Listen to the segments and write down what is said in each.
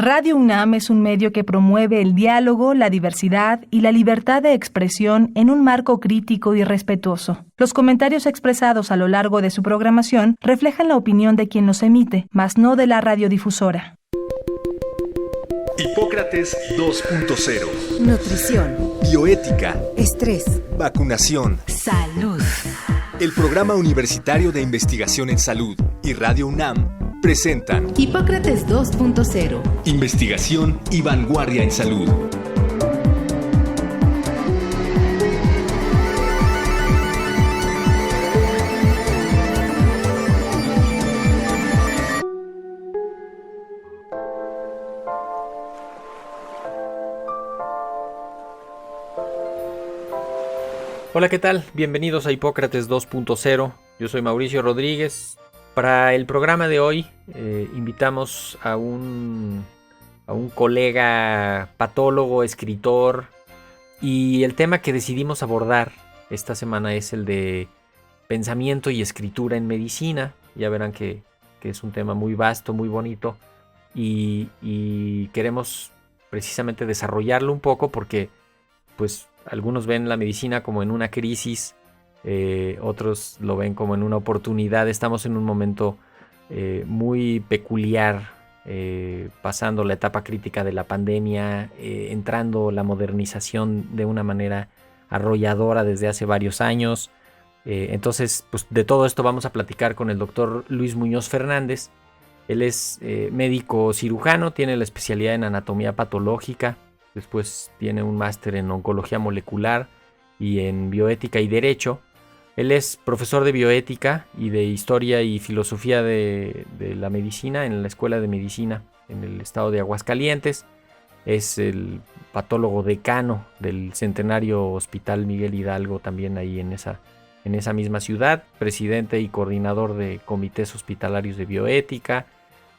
Radio UNAM es un medio que promueve el diálogo, la diversidad y la libertad de expresión en un marco crítico y respetuoso. Los comentarios expresados a lo largo de su programación reflejan la opinión de quien los emite, mas no de la radiodifusora. Hipócrates 2.0. Nutrición. Bioética. Estrés. Vacunación. Salud. El Programa Universitario de Investigación en Salud y Radio UNAM presentan Hipócrates 2.0. Investigación y vanguardia en salud. Hola, ¿qué tal? Bienvenidos a Hipócrates 2.0. Yo soy Mauricio Rodríguez. Para el programa de hoy invitamos a un colega patólogo, escritor, y el tema que decidimos abordar esta semana es el de pensamiento y escritura en medicina. Ya verán que es un tema muy vasto, muy bonito, y queremos precisamente desarrollarlo un poco porque pues algunos ven la medicina como en una crisis, otros lo ven como en una oportunidad. Estamos en un momento muy peculiar, pasando la etapa crítica de la pandemia, entrando la modernización de una manera arrolladora desde hace varios años. Entonces, pues de todo esto vamos a platicar con el doctor Luis Muñoz Fernández. Él es médico cirujano, tiene la especialidad en anatomía patológica. Después tiene un máster en oncología molecular y en bioética y derecho. Él es profesor de bioética y de historia y filosofía de la medicina en la Escuela de Medicina en el estado de Aguascalientes. Es el patólogo decano del Centenario Hospital Miguel Hidalgo, también ahí en esa misma ciudad. Presidente y coordinador de comités hospitalarios de bioética.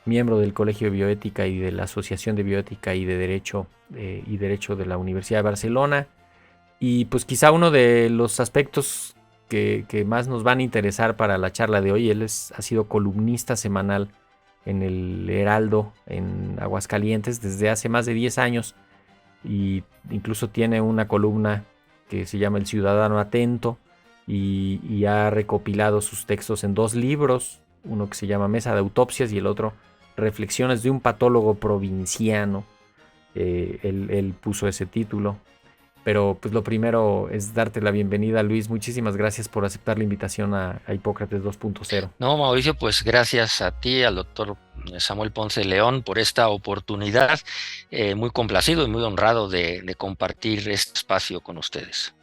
Miembro del Colegio de Bioética y de la Asociación de Bioética y de Derecho de la Universidad de Barcelona. Y pues quizá uno de los aspectos que más nos van a interesar para la charla de hoy, ha sido columnista semanal en el Heraldo en Aguascalientes desde hace más de 10 años, y incluso tiene una columna que se llama El Ciudadano Atento, y ha recopilado sus textos en 2 libros, uno que se llama Mesa de Autopsias y el otro Reflexiones de un patólogo provinciano. Él puso ese título. Pero pues lo primero es darte la bienvenida, Luis. Muchísimas gracias por aceptar la invitación a Hipócrates 2.0. No, Mauricio, pues gracias a ti, al doctor Samuel Ponce León, por esta oportunidad. Muy complacido y muy honrado de compartir este espacio con ustedes.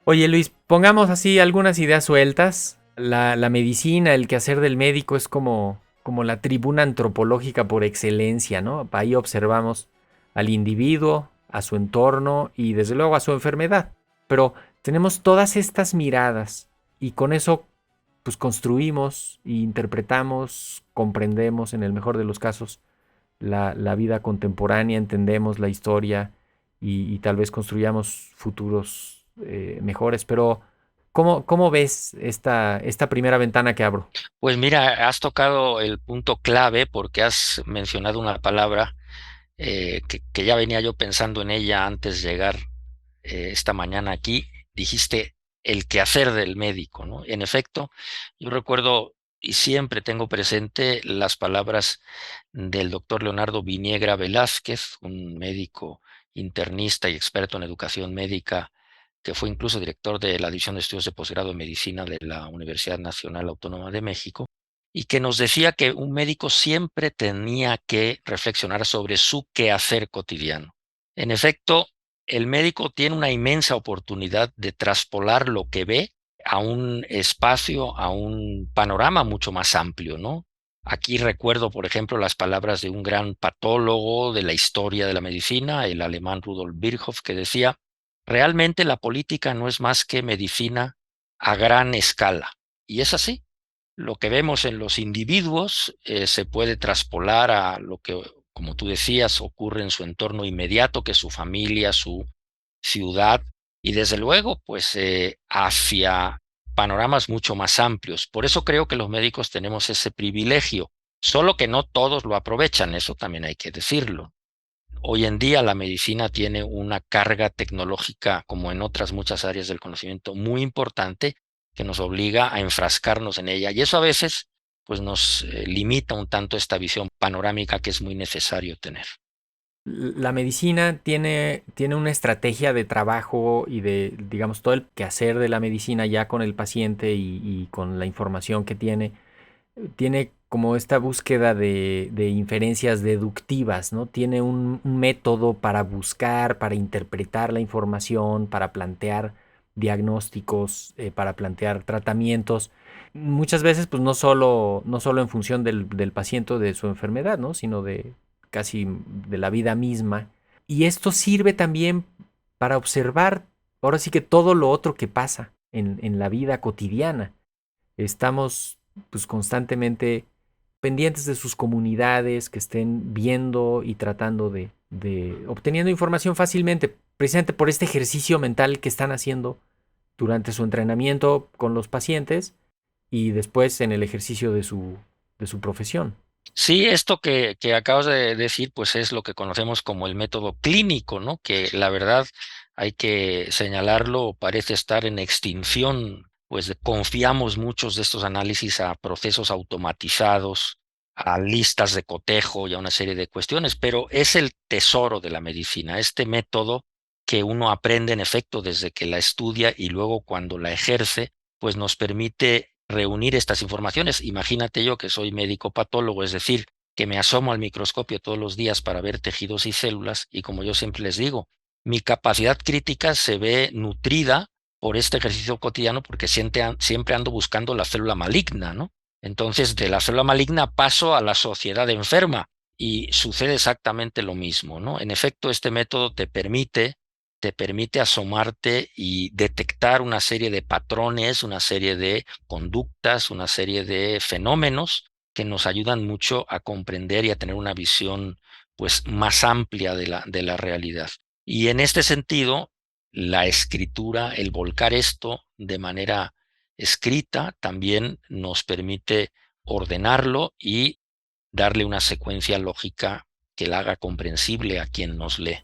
Oye, Luis, pongamos así algunas ideas sueltas. La medicina, el quehacer del médico es como la tribuna antropológica por excelencia, ¿no? Ahí observamos al individuo, a su entorno y desde luego a su enfermedad. Pero tenemos todas estas miradas y con eso pues construimos, interpretamos, comprendemos en el mejor de los casos la vida contemporánea, entendemos la historia y tal vez construyamos futuros mejores. Pero ¿cómo ves esta primera ventana que abro? Pues mira, has tocado el punto clave porque has mencionado una palabra que ya venía yo pensando en ella antes de llegar esta mañana aquí. Dijiste el quehacer del médico, ¿no? En efecto, yo recuerdo y siempre tengo presente las palabras del doctor Leonardo Viniegra Velázquez, un médico internista y experto en educación médica, que fue incluso director de la División de Estudios de Posgrado en Medicina de la Universidad Nacional Autónoma de México, y que nos decía que un médico siempre tenía que reflexionar sobre su quehacer cotidiano. En efecto, el médico tiene una inmensa oportunidad de traspolar lo que ve a un espacio, a un panorama mucho más amplio, ¿no? Aquí recuerdo, por ejemplo, las palabras de un gran patólogo de la historia de la medicina, el alemán Rudolf Virchow, que decía: realmente la política no es más que medicina a gran escala. Y es así. Lo que vemos en los individuos se puede traspolar a lo que, como tú decías, ocurre en su entorno inmediato, que es su familia, su ciudad, y desde luego, pues hacia panoramas mucho más amplios. Por eso creo que los médicos tenemos ese privilegio, solo que no todos lo aprovechan, eso también hay que decirlo. Hoy en día la medicina tiene una carga tecnológica, como en otras muchas áreas del conocimiento, muy importante que nos obliga a enfrascarnos en ella. Y eso a veces pues nos limita un tanto esta visión panorámica que es muy necesario tener. La medicina tiene una estrategia de trabajo y de, digamos, todo el quehacer de la medicina ya con el paciente y con la información que tiene como esta búsqueda de inferencias deductivas, ¿no? Tiene un método para buscar, para interpretar la información, para plantear diagnósticos, para plantear tratamientos. Muchas veces, pues no solo en función del paciente o de su enfermedad, ¿no? Sino de casi de la vida misma. Y esto sirve también para observar, ahora sí que todo lo otro que pasa en la vida cotidiana. Estamos pues constantemente pendientes de sus comunidades, que estén viendo y tratando de obteniendo información fácilmente, precisamente por este ejercicio mental que están haciendo durante su entrenamiento con los pacientes y después en el ejercicio de su profesión. Sí, esto que acabas de decir, pues es lo que conocemos como el método clínico, ¿no? Que la verdad hay que señalarlo, parece estar en extinción, pues confiamos muchos de estos análisis a procesos automatizados, a listas de cotejo y a una serie de cuestiones, pero es el tesoro de la medicina, este método que uno aprende en efecto desde que la estudia y luego cuando la ejerce, pues nos permite reunir estas informaciones. Imagínate yo que soy médico patólogo, es decir, que me asomo al microscopio todos los días para ver tejidos y células y como yo siempre les digo, mi capacidad crítica se ve nutrida por este ejercicio cotidiano porque siempre ando buscando la célula maligna, ¿no? Entonces, de la célula maligna paso a la sociedad enferma y sucede exactamente lo mismo, ¿no? En efecto, este método te permite asomarte y detectar una serie de patrones, una serie de conductas, una serie de fenómenos que nos ayudan mucho a comprender y a tener una visión pues más amplia de la realidad. Y en este sentido, la escritura, el volcar esto de manera escrita, también nos permite ordenarlo y darle una secuencia lógica que la haga comprensible a quien nos lee.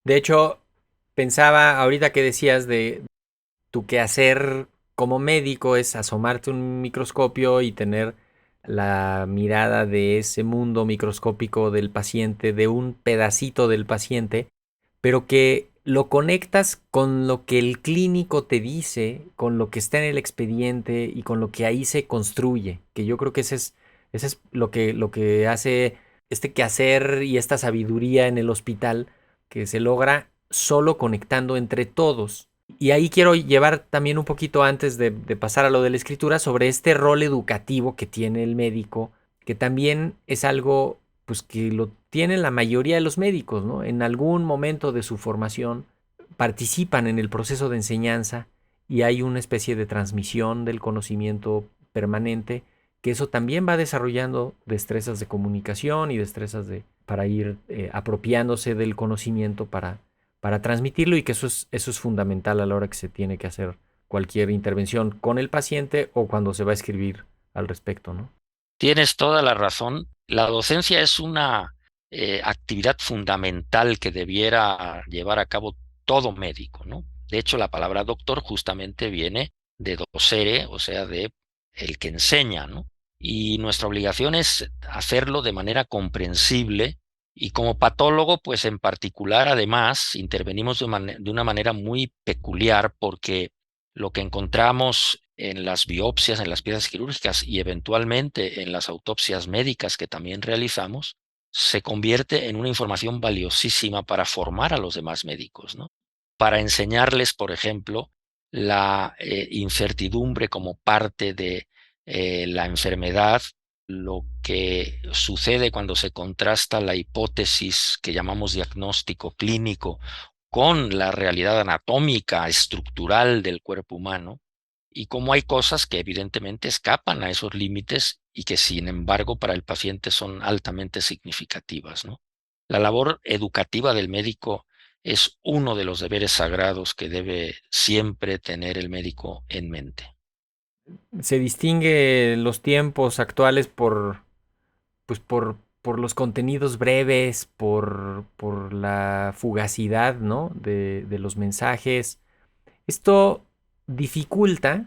De hecho, pensaba ahorita que decías de tu quehacer como médico es asomarte a un microscopio y tener la mirada de ese mundo microscópico del paciente, de un pedacito del paciente, pero que lo conectas con lo que el clínico te dice, con lo que está en el expediente y con lo que ahí se construye, que yo creo que ese es lo que hace este quehacer y esta sabiduría en el hospital, que se logra solo conectando entre todos. Y ahí quiero llevar también un poquito antes de pasar a lo de la escritura sobre este rol educativo que tiene el médico, que también es algo pues que lo tienen la mayoría de los médicos, ¿no? En algún momento de su formación participan en el proceso de enseñanza y hay una especie de transmisión del conocimiento permanente, que eso también va desarrollando destrezas de comunicación y destrezas para ir apropiándose del conocimiento para transmitirlo y que eso es fundamental a la hora que se tiene que hacer cualquier intervención con el paciente o cuando se va a escribir al respecto, ¿no? Tienes toda la razón. La docencia es una actividad fundamental que debiera llevar a cabo todo médico, ¿no? De hecho, la palabra doctor justamente viene de docere, o sea, de el que enseña, ¿no? Y nuestra obligación es hacerlo de manera comprensible y como patólogo, pues en particular, además, intervenimos de una manera muy peculiar porque lo que encontramos en las biopsias, en las piezas quirúrgicas y eventualmente en las autopsias médicas que también realizamos, se convierte en una información valiosísima para formar a los demás médicos, ¿no? Para enseñarles, por ejemplo, la incertidumbre como parte de la enfermedad, lo que sucede cuando se contrasta la hipótesis que llamamos diagnóstico clínico con la realidad anatómica, estructural del cuerpo humano, y cómo hay cosas que evidentemente escapan a esos límites y que sin embargo para el paciente son altamente significativas, ¿no? La labor educativa del médico es uno de los deberes sagrados que debe siempre tener el médico en mente. Se distingue los tiempos actuales pues por por los contenidos breves, por la fugacidad, ¿no? de los mensajes. Esto dificulta,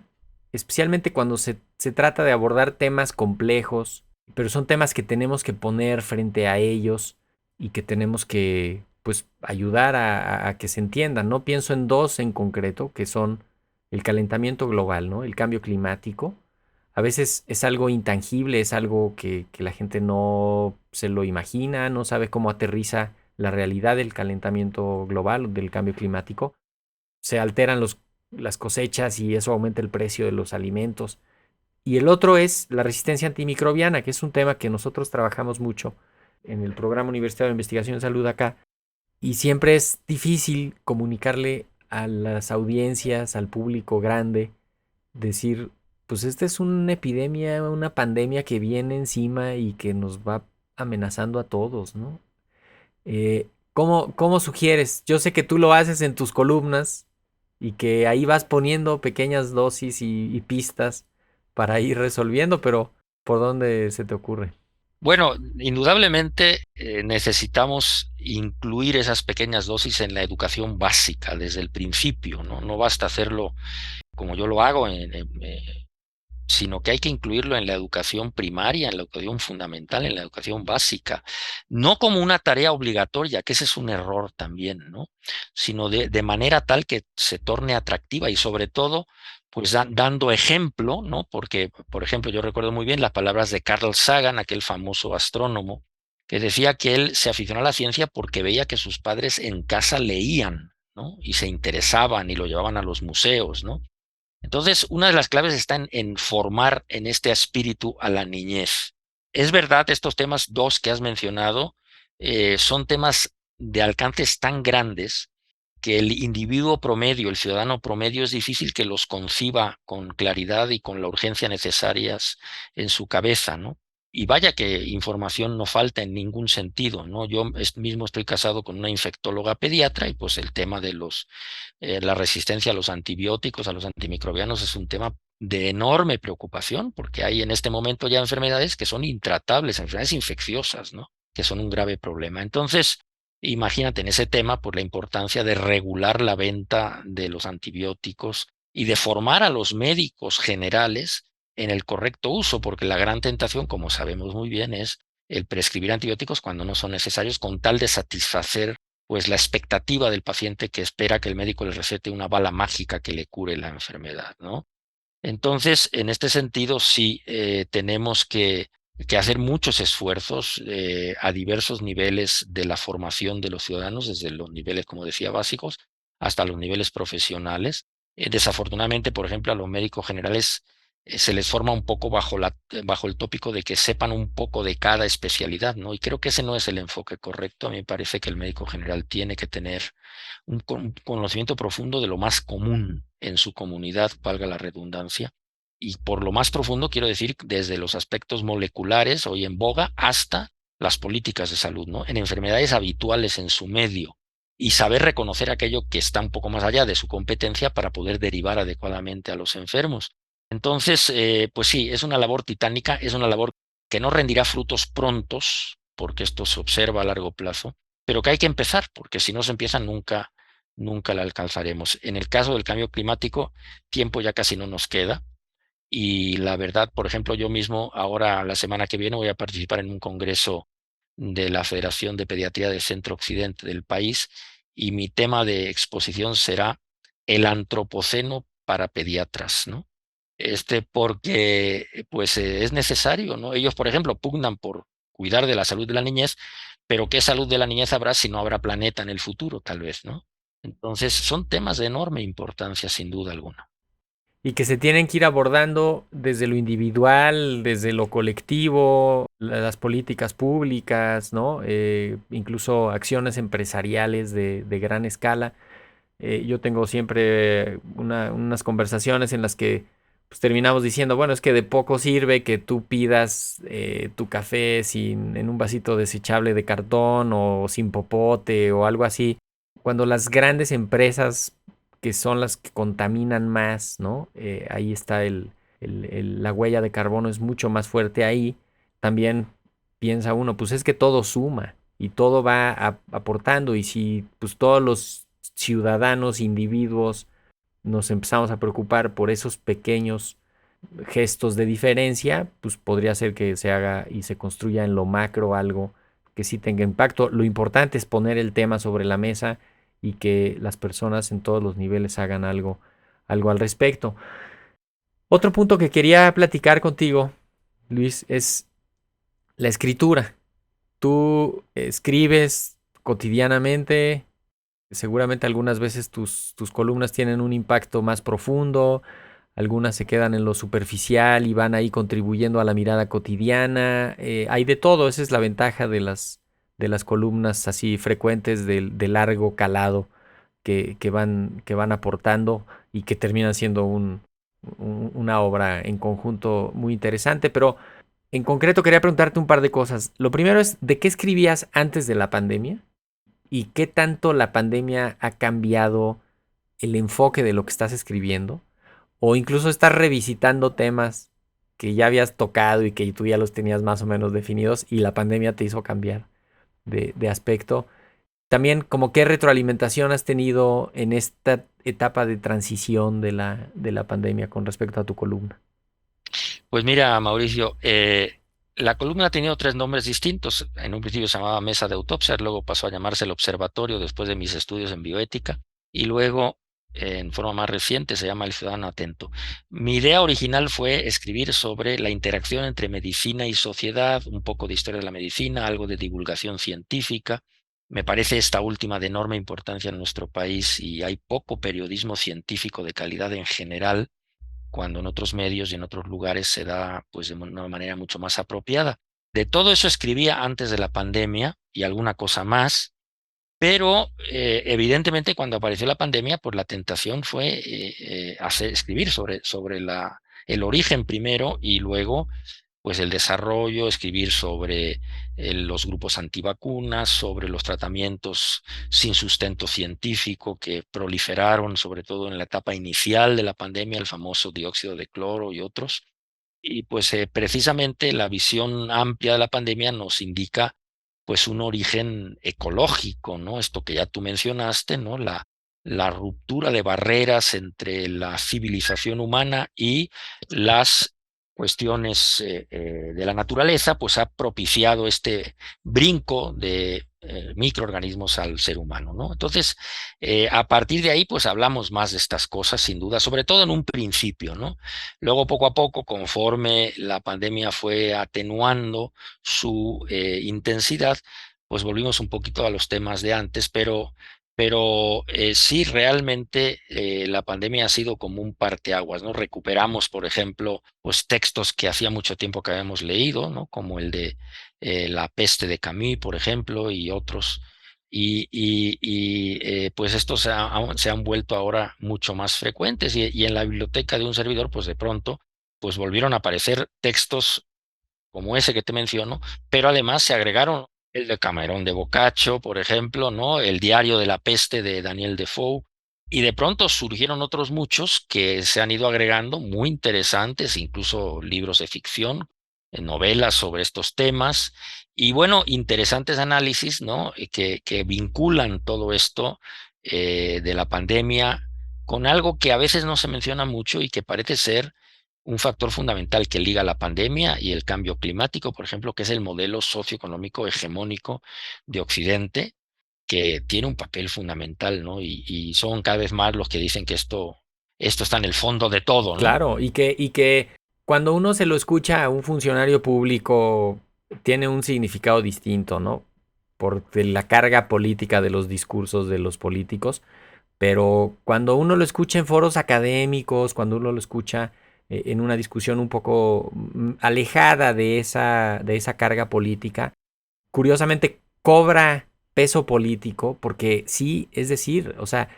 especialmente cuando se trata de abordar temas complejos, pero son temas que tenemos que poner frente a ellos y que tenemos que, pues, ayudar a que se entiendan, ¿no? Pienso en dos en concreto, que son el calentamiento global, ¿no? El cambio climático. A veces es algo intangible, es algo que la gente no se lo imagina, no sabe cómo aterriza la realidad del calentamiento global, del cambio climático. Se alteran las cosechas y eso aumenta el precio de los alimentos. Y el otro es la resistencia antimicrobiana, que es un tema que nosotros trabajamos mucho en el Programa Universitario de Investigación en Salud acá. Y siempre es difícil comunicarle a las audiencias, al público grande, decir, pues esta es una epidemia, una pandemia que viene encima y que nos va amenazando a todos, ¿no? ¿Cómo sugieres? Yo sé que tú lo haces en tus columnas y que ahí vas poniendo pequeñas dosis y pistas para ir resolviendo, pero ¿por dónde se te ocurre? Bueno, indudablemente necesitamos incluir esas pequeñas dosis en la educación básica desde el principio, ¿no? No basta hacerlo como yo lo hago sino que hay que incluirlo en la educación primaria, en la educación fundamental, en la educación básica, no como una tarea obligatoria, que ese es un error también, ¿no? Sino de manera tal que se torne atractiva y sobre todo, pues dando ejemplo, ¿no? Porque, por ejemplo, yo recuerdo muy bien las palabras de Carl Sagan, aquel famoso astrónomo, que decía que él se aficionó a la ciencia porque veía que sus padres en casa leían, ¿no? Y se interesaban y lo llevaban a los museos, ¿no? Entonces, una de las claves está en formar en este espíritu a la niñez. Es verdad, estos temas dos que has mencionado son temas de alcances tan grandes que el individuo promedio, el ciudadano promedio, es difícil que los conciba con claridad y con la urgencia necesarias en su cabeza, ¿no? Y vaya que información no falta en ningún sentido, ¿no? Yo mismo estoy casado con una infectóloga pediatra y pues el tema de la resistencia a los antibióticos, a los antimicrobianos es un tema de enorme preocupación porque hay en este momento ya enfermedades que son intratables, enfermedades infecciosas, ¿no? Que son un grave problema. Entonces, imagínate en ese tema por la importancia de regular la venta de los antibióticos y de formar a los médicos generales en el correcto uso, porque la gran tentación, como sabemos muy bien, es el prescribir antibióticos cuando no son necesarios con tal de satisfacer pues la expectativa del paciente que espera que el médico le recete una bala mágica que le cure la enfermedad, ¿no? Entonces, en este sentido, sí tenemos que hacer muchos esfuerzos a diversos niveles de la formación de los ciudadanos, desde los niveles, como decía, básicos, hasta los niveles profesionales. Desafortunadamente, por ejemplo, a los médicos generales se les forma un poco bajo el tópico de que sepan un poco de cada especialidad, ¿no? Y creo que ese no es el enfoque correcto. A mí me parece que el médico general tiene que tener un conocimiento profundo de lo más común en su comunidad, valga la redundancia. Y por lo más profundo quiero decir desde los aspectos moleculares, hoy en boga, hasta las políticas de salud, ¿no? En enfermedades habituales en su medio y saber reconocer aquello que está un poco más allá de su competencia para poder derivar adecuadamente a los enfermos. Entonces, pues sí, es una labor titánica, es una labor que no rendirá frutos prontos, porque esto se observa a largo plazo, pero que hay que empezar, porque si no se empieza nunca la alcanzaremos. En el caso del cambio climático, tiempo ya casi no nos queda. Y la verdad, por ejemplo, yo mismo ahora la semana que viene voy a participar en un congreso de la Federación de Pediatría del Centro Occidente del país y mi tema de exposición será el antropoceno para pediatras, ¿no? Porque pues es necesario, ¿no? Ellos, por ejemplo, pugnan por cuidar de la salud de la niñez, pero ¿qué salud de la niñez habrá si no habrá planeta en el futuro, tal vez, ¿no? Entonces, son temas de enorme importancia, sin duda alguna. Y que se tienen que ir abordando desde lo individual, desde lo colectivo, las políticas públicas, ¿no? Incluso acciones empresariales de gran escala. Yo tengo siempre unas conversaciones en las que pues, terminamos diciendo, bueno, es que de poco sirve que tú pidas tu café en un vasito desechable de cartón o sin popote o algo así, cuando las grandes empresas que son las que contaminan más, ¿no? Ahí está la huella de carbono es mucho más fuerte ahí. También piensa uno, pues es que todo suma y todo va aportando, y si pues todos los ciudadanos, individuos, nos empezamos a preocupar por esos pequeños gestos de diferencia, pues podría ser que se haga y se construya en lo macro algo que sí tenga impacto. Lo importante es poner el tema sobre la mesa y que las personas en todos los niveles hagan algo al respecto. Otro punto que quería platicar contigo, Luis, es la escritura. Tú escribes cotidianamente, seguramente algunas veces tus columnas tienen un impacto más profundo, algunas se quedan en lo superficial y van ahí contribuyendo a la mirada cotidiana. Hay de todo, esa es la ventaja de las columnas así frecuentes de largo calado que van aportando y que terminan siendo una obra en conjunto muy interesante. Pero en concreto quería preguntarte un par de cosas. Lo primero es, ¿de qué escribías antes de la pandemia? ¿Y qué tanto la pandemia ha cambiado el enfoque de lo que estás escribiendo? O incluso estás revisitando temas que ya habías tocado y que tú ya los tenías más o menos definidos y la pandemia te hizo cambiar de aspecto. También, como qué retroalimentación has tenido en esta etapa de transición de la pandemia con respecto a tu columna. Pues mira, Mauricio, la columna ha tenido 3 nombres distintos. En un principio se llamaba Mesa de Autopsia, luego pasó a llamarse El Observatorio después de mis estudios en bioética, y luego, en forma más reciente, se llama El Ciudadano Atento. Mi idea original fue escribir sobre la interacción entre medicina y sociedad, un poco de historia de la medicina, algo de divulgación científica. Me parece esta última de enorme importancia en nuestro país y hay poco periodismo científico de calidad en general, cuando en otros medios y en otros lugares se da pues de una manera mucho más apropiada. De todo eso escribía antes de la pandemia y alguna cosa más, pero evidentemente cuando apareció la pandemia, pues la tentación fue escribir sobre el origen primero y luego pues el desarrollo, escribir sobre los grupos antivacunas, sobre los tratamientos sin sustento científico que proliferaron, sobre todo en la etapa inicial de la pandemia, el famoso dióxido de cloro y otros. Y pues precisamente la visión amplia de la pandemia nos indica pues un origen ecológico, ¿no? Esto que ya tú mencionaste, ¿no? La ruptura de barreras entre la civilización humana y las cuestiones de la naturaleza, pues ha propiciado este brinco de microorganismos al ser humano, ¿no? Entonces, a partir de ahí, pues hablamos más de estas cosas, sin duda, sobre todo en un principio, ¿no? Luego, poco a poco, conforme la pandemia fue atenuando su intensidad, pues volvimos un poquito a los temas de antes, pero sí, realmente la pandemia ha sido como un parteaguas, ¿no? Recuperamos, por ejemplo, pues textos que hacía mucho tiempo que habíamos leído, ¿no? Como el de La peste de Camus, por ejemplo, y otros. Pues estos se han vuelto ahora mucho más frecuentes y en la biblioteca de un servidor, pues de pronto, pues volvieron a aparecer textos como ese que te menciono, pero además se agregaron el de Camarón de Boccaccio, por ejemplo, ¿no? El Diario de la Peste de Daniel Defoe, y de pronto surgieron otros muchos que se han ido agregando, muy interesantes, incluso libros de ficción, novelas sobre estos temas, y bueno, interesantes análisis, ¿no? Que vinculan todo esto de la pandemia con algo que a veces no se menciona mucho y que parece ser un factor fundamental que liga la pandemia y el cambio climático, por ejemplo, que es el modelo socioeconómico hegemónico de Occidente, que tiene un papel fundamental, ¿no? Y son cada vez más los que dicen que esto está en el fondo de todo, ¿no? Claro, y que cuando uno se lo escucha a un funcionario público tiene un significado distinto, ¿no? Por la carga política de los discursos de los políticos, pero cuando uno lo escucha en foros académicos, cuando uno lo escucha en una discusión un poco alejada de esa carga política, curiosamente cobra peso político, porque sí, es decir, o sea,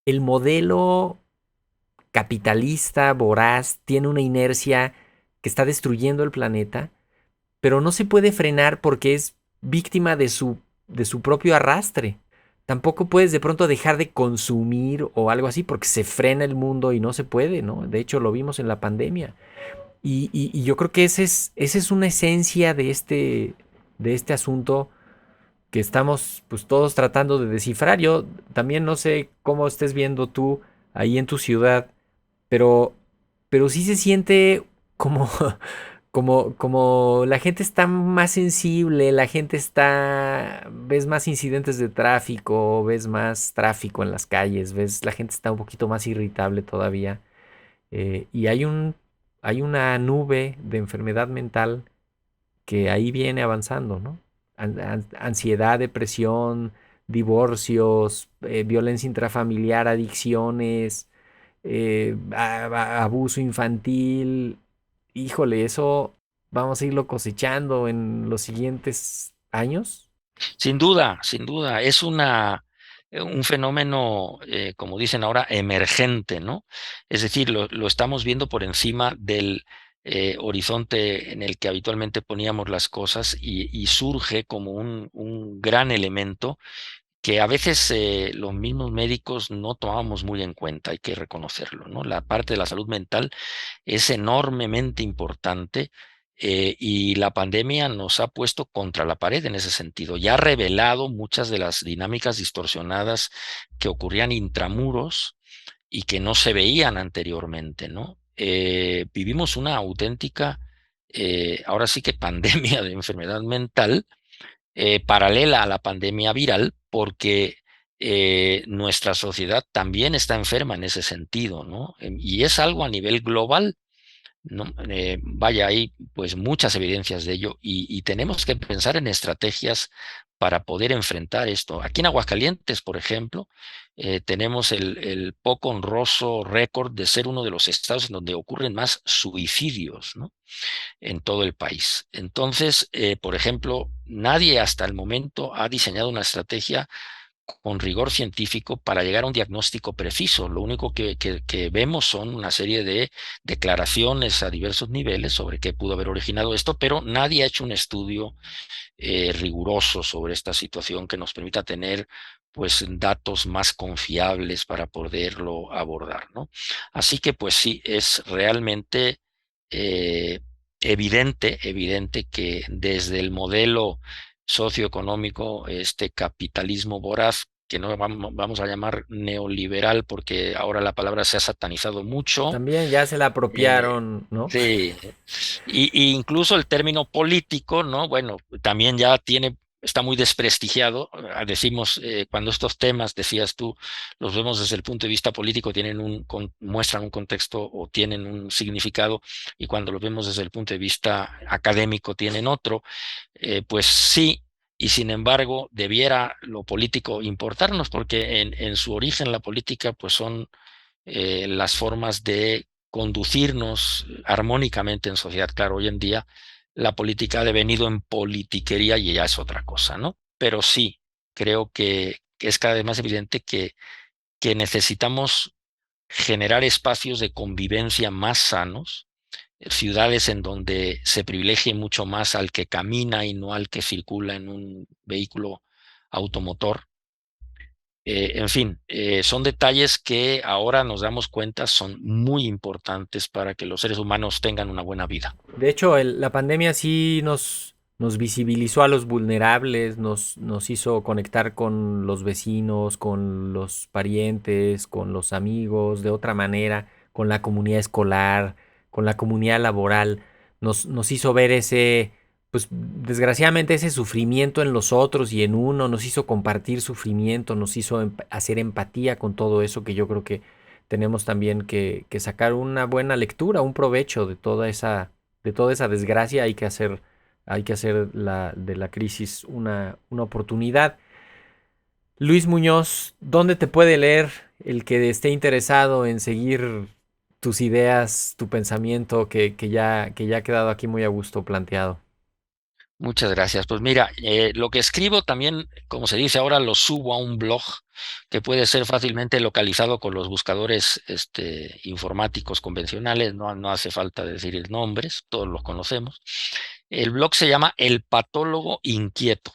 el modelo capitalista, voraz, tiene una inercia que está destruyendo el planeta, pero no se puede frenar porque es víctima de su propio arrastre. Tampoco puedes de pronto dejar de consumir o algo así porque se frena el mundo y no se puede, ¿no? De hecho, lo vimos en la pandemia. Y yo creo que esa es una esencia de de este asunto que estamos pues todos tratando de descifrar. Yo también no sé cómo estés viendo tú ahí en tu ciudad, pero, pero sí se siente como, como la gente está más sensible, la gente está, ves más incidentes de tráfico, ves más tráfico en las calles, ves la gente está un poquito más irritable todavía. Y hay una nube de enfermedad mental que ahí viene avanzando, ¿no? Ansiedad, depresión, divorcios, violencia intrafamiliar, adicciones, abuso infantil. Híjole, eso vamos a irlo cosechando en los siguientes años. Sin duda, es un fenómeno, como dicen ahora, emergente, ¿no? Es decir, lo estamos viendo por encima del horizonte en el que habitualmente poníamos las cosas y surge como un gran elemento que a veces los mismos médicos no tomábamos muy en cuenta, hay que reconocerlo, ¿no? La parte de la salud mental es enormemente importante, y la pandemia nos ha puesto contra la pared en ese sentido y ha revelado muchas de las dinámicas distorsionadas que ocurrían intramuros y que no se veían anteriormente, ¿no? Vivimos una auténtica, ahora sí que pandemia de enfermedad mental, paralela a la pandemia viral, porque nuestra sociedad también está enferma en ese sentido, ¿no? Y es algo a nivel global, ¿no? Vaya, hay pues muchas evidencias de ello y tenemos que pensar en estrategias para poder enfrentar esto. Aquí en Aguascalientes, por ejemplo, tenemos el poco honroso récord de ser uno de los estados en donde ocurren más suicidios, ¿no? En todo el país. Entonces, por ejemplo, nadie hasta el momento ha diseñado una estrategia con rigor científico para llegar a un diagnóstico preciso. Lo único que vemos son una serie de declaraciones a diversos niveles sobre qué pudo haber originado esto, pero nadie ha hecho un estudio riguroso sobre esta situación que nos permita tener pues datos más confiables para poderlo abordar, ¿no? Así que pues sí, es realmente eh, evidente que desde el modelo socioeconómico, este capitalismo voraz, que no vamos a llamar neoliberal porque ahora la palabra se ha satanizado mucho. También ya se la apropiaron, ¿no? Sí, y incluso el término político, ¿no? Bueno, también ya está muy desprestigiado. Decimos, cuando estos temas, decías tú, los vemos desde el punto de vista político, muestran un contexto o tienen un significado, y cuando los vemos desde el punto de vista académico tienen otro. Pues sí, y sin embargo, debiera lo político importarnos, porque en su origen la política, pues son las formas de conducirnos armónicamente en sociedad. Claro, hoy en día la política ha devenido en politiquería y ya es otra cosa, ¿no? Pero sí, creo que es cada vez más evidente que necesitamos generar espacios de convivencia más sanos, ciudades en donde se privilegie mucho más al que camina y no al que circula en un vehículo automotor. En fin, son detalles que ahora nos damos cuenta son muy importantes para que los seres humanos tengan una buena vida. De hecho, la pandemia sí nos visibilizó a los vulnerables, nos hizo conectar con los vecinos, con los parientes, con los amigos, de otra manera, con la comunidad escolar, con la comunidad laboral. Nos hizo ver ese, pues desgraciadamente ese sufrimiento en los otros y en uno, nos hizo compartir sufrimiento, nos hizo hacer empatía con todo eso, que yo creo que tenemos también que sacar una buena lectura, un provecho de toda esa desgracia. Hay que hacer de la crisis una oportunidad. Luis Muñoz, ¿dónde te puede leer el que esté interesado en seguir tus ideas, tu pensamiento, que ya ha quedado aquí muy a gusto planteado? Muchas gracias. Pues mira, lo que escribo también, como se dice ahora, lo subo a un blog que puede ser fácilmente localizado con los buscadores informáticos convencionales. No hace falta decir nombres, todos los conocemos. El blog se llama El Patólogo Inquieto.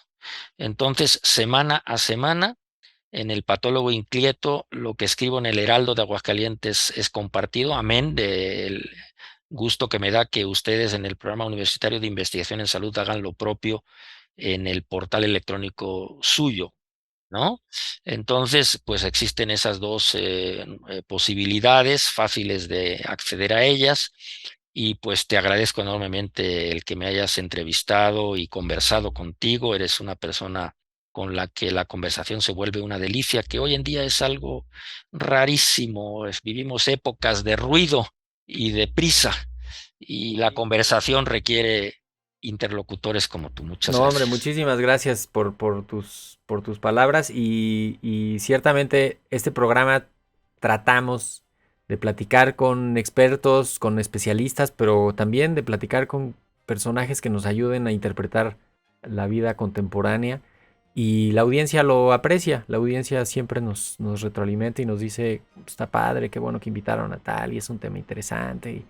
Entonces, semana a semana, en El Patólogo Inquieto, lo que escribo en el Heraldo de Aguascalientes es compartido, amén del gusto que me da que ustedes en el Programa Universitario de Investigación en Salud hagan lo propio en el portal electrónico suyo, ¿no? Entonces, pues existen esas dos posibilidades fáciles de acceder a ellas, y pues te agradezco enormemente el que me hayas entrevistado y conversado contigo. Eres una persona con la que la conversación se vuelve una delicia, que hoy en día es algo rarísimo. Vivimos épocas de ruido y de prisa, y la conversación requiere interlocutores como tú. Muchas No, hombre, gracias. muchísimas gracias por tus palabras y ciertamente este programa tratamos de platicar con expertos, con especialistas, pero también de platicar con personajes que nos ayuden a interpretar la vida contemporánea, y la audiencia lo aprecia. La audiencia siempre nos retroalimenta y nos dice: está padre, qué bueno que invitaron a tal y es un tema interesante,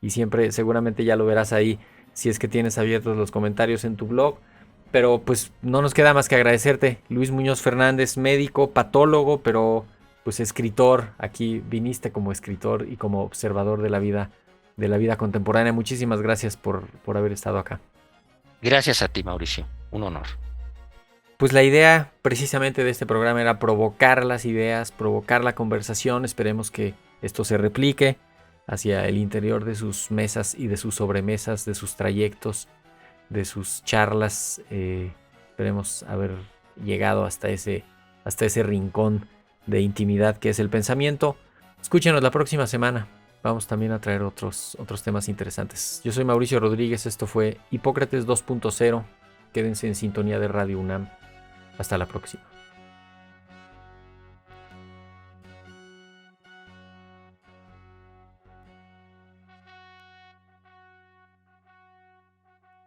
y siempre seguramente ya lo verás ahí si es que tienes abiertos los comentarios en tu blog. Pero pues no nos queda más que agradecerte, Luis Muñoz Fernández, médico, patólogo, pero pues escritor. Aquí viniste como escritor y como observador de la vida contemporánea. Muchísimas gracias por haber estado acá. Gracias a ti, Mauricio. Un honor. Pues la idea precisamente de este programa era provocar las ideas, provocar la conversación. Esperemos que esto se replique hacia el interior de sus mesas y de sus sobremesas, de sus trayectos, de sus charlas. Esperemos haber llegado hasta ese rincón de intimidad que es el pensamiento. Escúchenos la próxima semana. Vamos también a traer otros temas interesantes. Yo soy Mauricio Rodríguez. Esto fue Hipócrates 2.0. Quédense en sintonía de Radio UNAM. Hasta la próxima.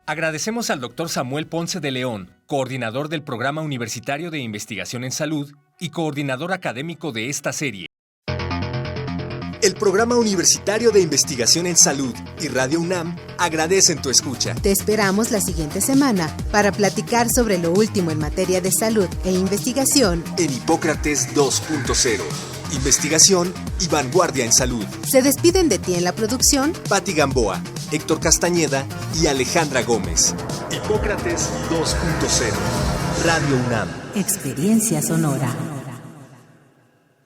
Agradecemos al Dr. Samuel Ponce de León, coordinador del Programa Universitario de Investigación en Salud y coordinador académico de esta serie. El Programa Universitario de Investigación en Salud y Radio UNAM agradecen tu escucha. Te esperamos la siguiente semana para platicar sobre lo último en materia de salud e investigación En Hipócrates 2.0. Investigación y vanguardia en salud. Se despiden de ti en la producción Patti Gamboa, Héctor Castañeda y Alejandra Gómez. Hipócrates 2.0. Radio UNAM. Experiencia Sonora.